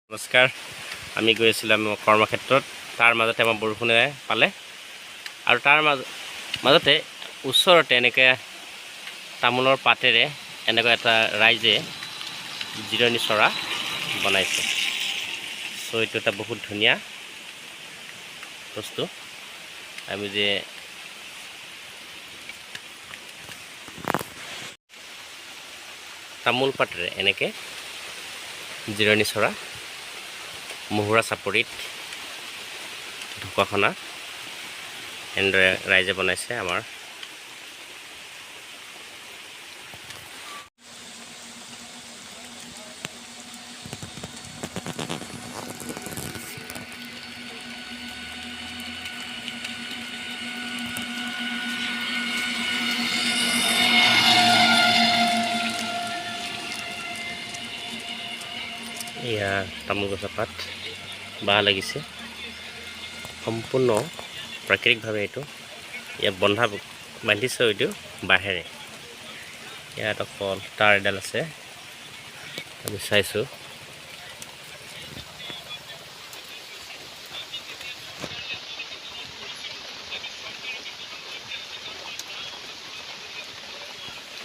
নমস্কাৰ। আমি গৈ আছিলোঁ কৰ্মক্ষেত্ৰত। তাৰ মাজতে আমাৰ বৰষুণে পালে আৰু তাৰ মাজতে ওচৰতে এনেকৈ তামোলৰ পাতেৰে এনেকুৱা এটা ৰাইজে জিৰণি চৰা বনাইছে। চ' এইটো এটা বহুত ধুনীয়া বস্তু। আমি যে তামোল পাতেৰে এনেকৈ জিৰণি চৰা মুহুৰা চাপৰিত ঢকুৱাখানা এনেদৰে ৰাইজে বনাইছে আমাৰ। এয়া তামোল গছৰ পাত বাঁহ লাগিছে, সম্পূৰ্ণ প্ৰাকৃতিকভাৱে এইটো ইয়াত বান্ধিছে এইটো বাঁহেৰে। ইয়াত অকল তাঁৰ এডাল আছে, আমি চাইছোঁ।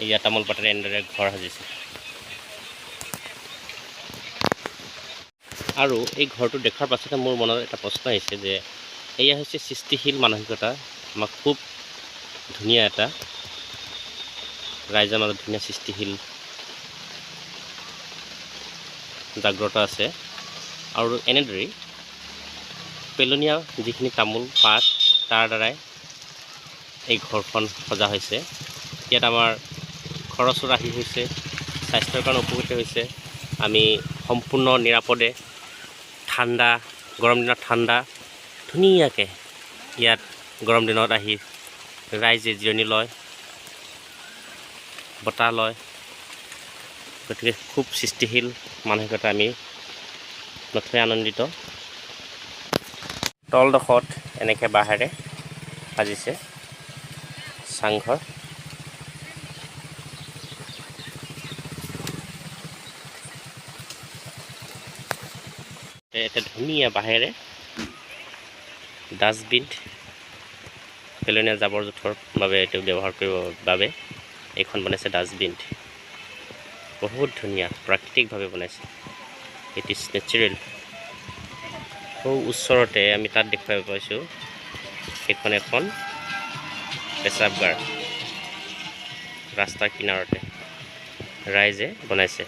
ইয়াত তামোল পাতেৰে এনেদৰে ঘৰ সাজিছে। আৰু এই ঘৰটো দেখাৰ পাছতে মোৰ মনত এটা প্ৰশ্ন আহিছে যে এয়া হৈছে সৃষ্টিশীল মানসিকতা। আমাক খুব ধুনীয়া এটা ৰাইজৰ মাজত ধুনীয়া সৃষ্টিশীল জাগ্ৰত আছে। আৰু এনেদৰেই পেলনীয়া যিখিনি তামোল পাত তাৰ দ্বাৰাই এই ঘৰখন সজা হৈছে। ইয়াত আমাৰ খৰচো ৰাহি হৈছে, স্বাস্থ্যৰ কাৰণে উপকৃত হৈছে। আমি সম্পূৰ্ণ নিৰাপদে গৰম দিনত ঠাণ্ডা ধুনীয়াকৈ ইয়াত গৰম দিনত আহি ৰাইজে জিৰণি লয়, বতাহ লয়। গতিকে খুব সৃষ্টিশীল মানসিকতা আমি নথৈ আনন্দিত। তলডোখৰত এনেকৈ বাঁহেৰে সাজিছে চাংঘৰ। এটা ধুনীয়া বাঁহেৰে ডাষ্টবিন, পেলনীয়া জাবৰ জোঁথৰ বাবে এইটো ব্যৱহাৰ কৰিবৰ বাবে এইখন বনাইছে ডাষ্টবিন। বহুত ধুনীয়া প্ৰাকৃতিকভাৱে বনাইছে। It is natural. বহু ওচৰতে আমি তাত দেখুৱাব পাইছোঁ সেইখন এখন পেচাবগাৰ ৰাস্তাৰ কিনাৰতে ৰাইজে বনাইছে।